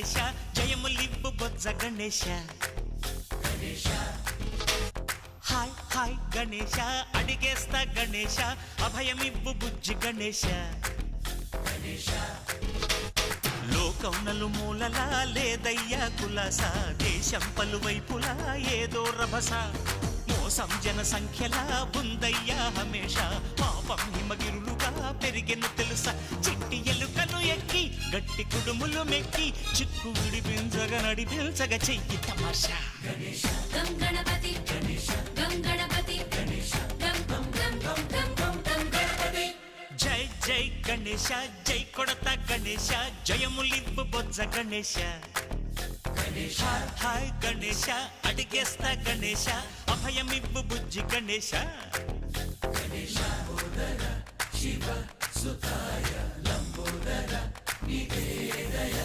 గణేశ జయములివ్వు బొజ్జ Ganesha hi hi Ganesha అడిగేస్తా Ganesha అభయమివ్వు బుజ్జి గణేశ లోకం నలుమూలలా లేదయ్యా కులాస దేశం పలువైపులా ఏదో రభస మోసం జన సంఖ్యలా ఉందయ్యా హమేష పాపం హిమగిరులుగా పెరిగెను తెలుసా చిట్టి ఎలుకలు ఎక్కి గట్టి కుడుములు మెక్కి చిక్కు విడిపించగ నడిపించగ చెయ్యి తమాషా గం గణపతి గం గణపతి గం గం గం గం గం గం గం గణపతి జై జై గణేశ జై కొడత గణేశ జయములివ్వు బొజ్జ గణేశ హాయ్ హాయ్ గణేశ అడిగేస్తా గణేశ అభయమివ్వు బుజ్జి గణేశ శివ సుతాయ లంబోదర నివేదయ